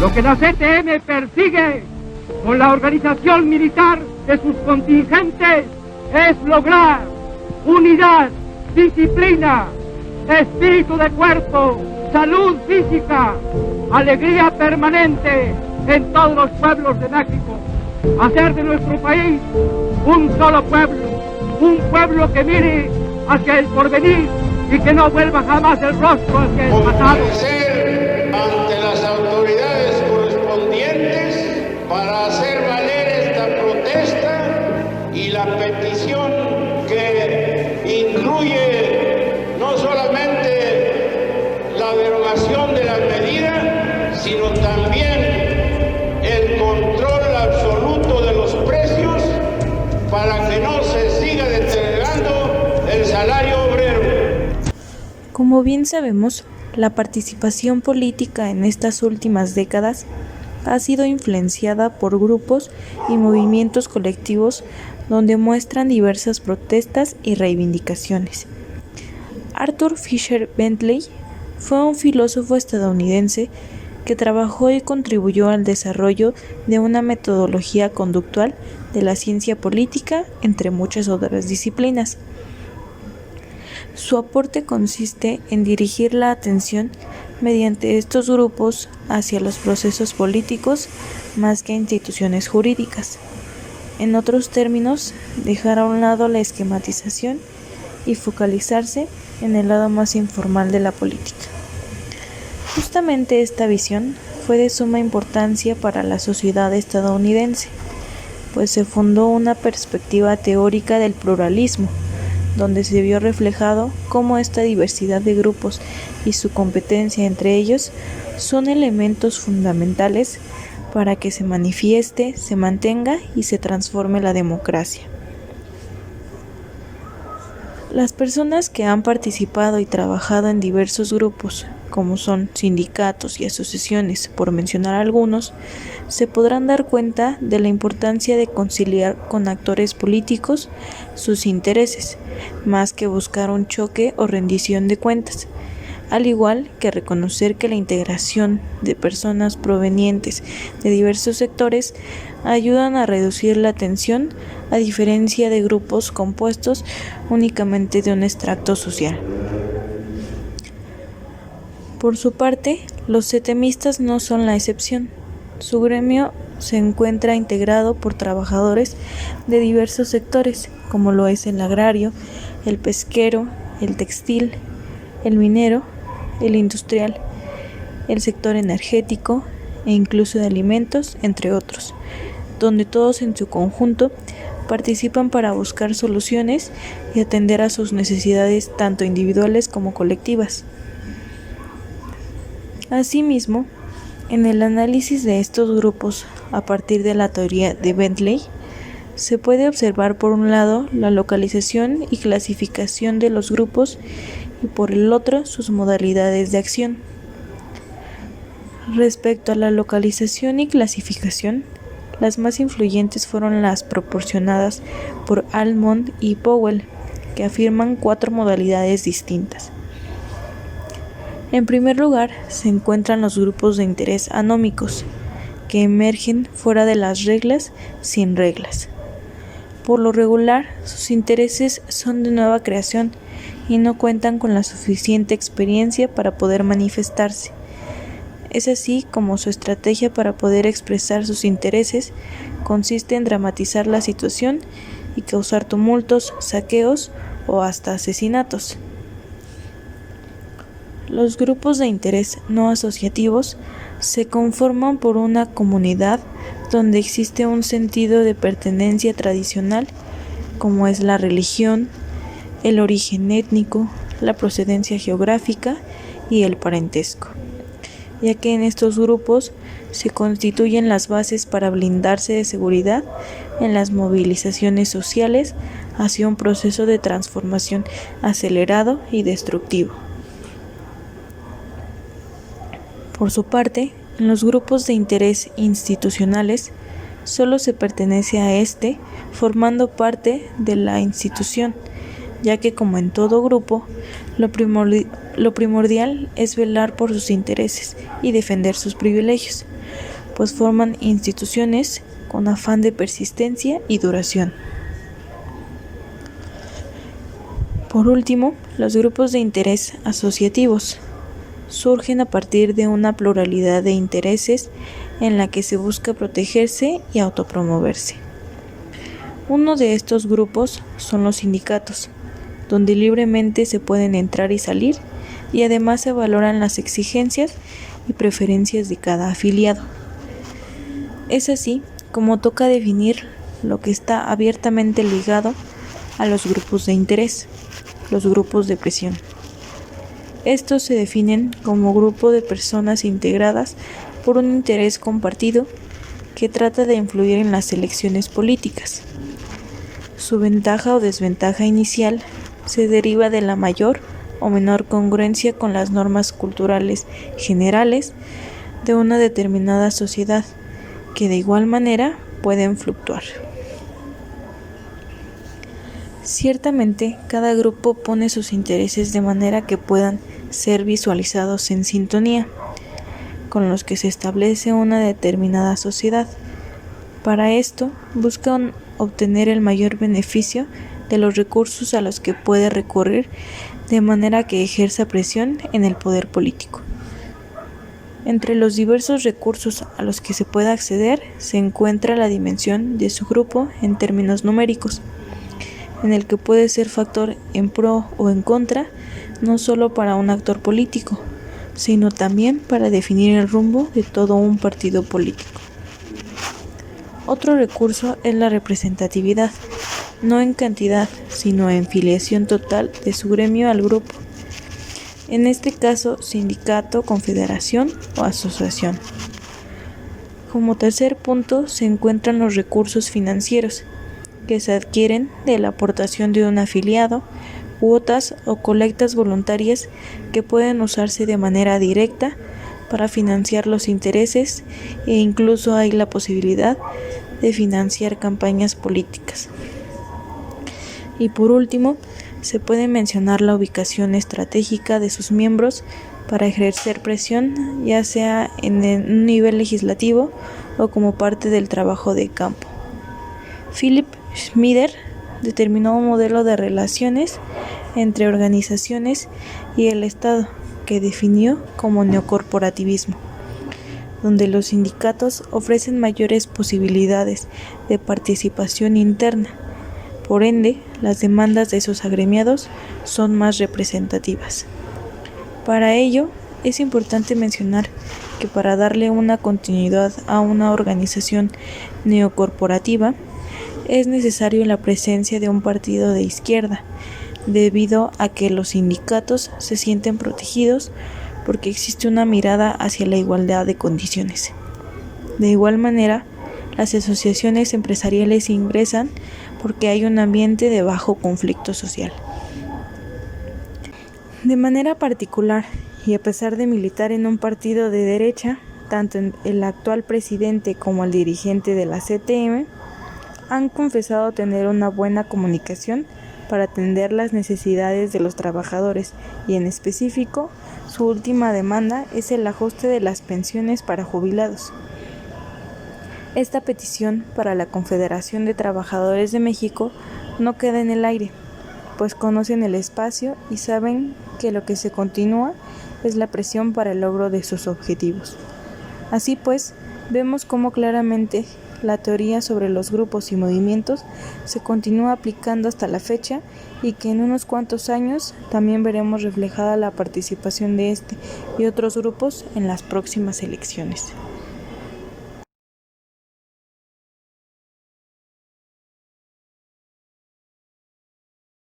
Lo que la CTM persigue con la organización militar de sus contingentes es lograr unidad, disciplina, espíritu de cuerpo, salud física, alegría permanente en todos los pueblos de México. Hacer de nuestro país un solo pueblo, un pueblo que mire hacia el porvenir y que no vuelva jamás el rostro hacia el pasado. Comparecer ante las autoridades correspondientes para hacer valer esta protesta y la petición que incluye no solamente la derogación de la medida, sino también el control absoluto de los precios para que no se siga deteriorando el salario obrero. Como bien sabemos, la participación política en estas últimas décadas ha sido influenciada por grupos y movimientos colectivos donde muestran diversas protestas y reivindicaciones. Arthur Fisher Bentley fue un filósofo estadounidense que trabajó y contribuyó al desarrollo de una metodología conductual de la ciencia política, entre muchas otras disciplinas. Su aporte consiste en dirigir la atención mediante estos grupos hacia los procesos políticos más que instituciones jurídicas. En otros términos, dejar a un lado la esquematización y focalizarse en el lado más informal de la política. Justamente esta visión fue de suma importancia para la sociedad estadounidense, pues se fundó una perspectiva teórica del pluralismo, donde se vio reflejado cómo esta diversidad de grupos y su competencia entre ellos son elementos fundamentales para que se manifieste, se mantenga y se transforme la democracia. Las personas que han participado y trabajado en diversos grupos, como son sindicatos y asociaciones, por mencionar algunos, se podrán dar cuenta de la importancia de conciliar con actores políticos sus intereses, más que buscar un choque o rendición de cuentas, al igual que reconocer que la integración de personas provenientes de diversos sectores ayudan a reducir la tensión, a diferencia de grupos compuestos únicamente de un extracto social. Por su parte, los CTMistas no son la excepción. Su gremio se encuentra integrado por trabajadores de diversos sectores, como lo es el agrario, el pesquero, el textil, el minero, el industrial, el sector energético e incluso de alimentos, entre otros, donde todos en su conjunto participan para buscar soluciones y atender a sus necesidades tanto individuales como colectivas. Asimismo, en el análisis de estos grupos a partir de la teoría de Bentley, se puede observar por un lado la localización y clasificación de los grupos y por el otro sus modalidades de acción. Respecto a la localización y clasificación, las más influyentes fueron las proporcionadas por Almond y Powell, que afirman 4 modalidades distintas. En primer lugar, se encuentran los grupos de interés anómicos, que emergen fuera de las reglas, sin reglas. Por lo regular, sus intereses son de nueva creación y no cuentan con la suficiente experiencia para poder manifestarse. Es así como su estrategia para poder expresar sus intereses consiste en dramatizar la situación y causar tumultos, saqueos o hasta asesinatos. Los grupos de interés no asociativos se conforman por una comunidad donde existe un sentido de pertenencia tradicional, como es la religión, el origen étnico, la procedencia geográfica y el parentesco, ya que en estos grupos se constituyen las bases para blindarse de seguridad en las movilizaciones sociales hacia un proceso de transformación acelerado y destructivo. Por su parte, en los grupos de interés institucionales, solo se pertenece a este formando parte de la institución, ya que como en todo grupo, lo primordial es velar por sus intereses y defender sus privilegios, pues forman instituciones con afán de persistencia y duración. Por último, los grupos de interés asociativos surgen a partir de una pluralidad de intereses en la que se busca protegerse y autopromoverse. Uno de estos grupos son los sindicatos, donde libremente se pueden entrar y salir, y además se valoran las exigencias y preferencias de cada afiliado. Es así como toca definir lo que está abiertamente ligado a los grupos de interés, los grupos de presión. Estos se definen como grupo de personas integradas por un interés compartido que trata de influir en las elecciones políticas. Su ventaja o desventaja inicial se deriva de la mayor o menor congruencia con las normas culturales generales de una determinada sociedad, que de igual manera pueden fluctuar. Ciertamente, cada grupo pone sus intereses de manera que puedan ser visualizados en sintonía con los que se establece una determinada sociedad. Para esto, buscan obtener el mayor beneficio de los recursos a los que puede recurrir, de manera que ejerza presión en el poder político. Entre los diversos recursos a los que se puede acceder se encuentra la dimensión de su grupo en términos numéricos, en el que puede ser factor en pro o en contra, no solo para un actor político, sino también para definir el rumbo de todo un partido político. Otro recurso es la representatividad, no en cantidad, sino en filiación total de su gremio al grupo. En este caso, sindicato, confederación o asociación. Como tercer punto se encuentran los recursos financieros, que se adquieren de la aportación de un afiliado, cuotas o colectas voluntarias que pueden usarse de manera directa para financiar los intereses, e incluso hay la posibilidad de financiar campañas políticas. Y por último, se puede mencionar la ubicación estratégica de sus miembros para ejercer presión, ya sea en un nivel legislativo o como parte del trabajo de campo. Philip Schmieder determinó un modelo de relaciones entre organizaciones y el Estado que definió como neocorporativismo, donde los sindicatos ofrecen mayores posibilidades de participación interna. Por ende, las demandas de sus agremiados son más representativas. Para ello, es importante mencionar que para darle una continuidad a una organización neocorporativa, es necesario la presencia de un partido de izquierda, debido a que los sindicatos se sienten protegidos porque existe una mirada hacia la igualdad de condiciones. De igual manera, las asociaciones empresariales ingresan porque hay un ambiente de bajo conflicto social. De manera particular, y a pesar de militar en un partido de derecha, tanto el actual presidente como el dirigente de la CTM han confesado tener una buena comunicación para atender las necesidades de los trabajadores, y en específico, su última demanda es el ajuste de las pensiones para jubilados. Esta petición para la Confederación de Trabajadores de México no queda en el aire, pues conocen el espacio y saben que lo que se continúa es la presión para el logro de sus objetivos. Así pues, vemos cómo claramente la teoría sobre los grupos y movimientos se continúa aplicando hasta la fecha, y que en unos cuantos años también veremos reflejada la participación de este y otros grupos en las próximas elecciones.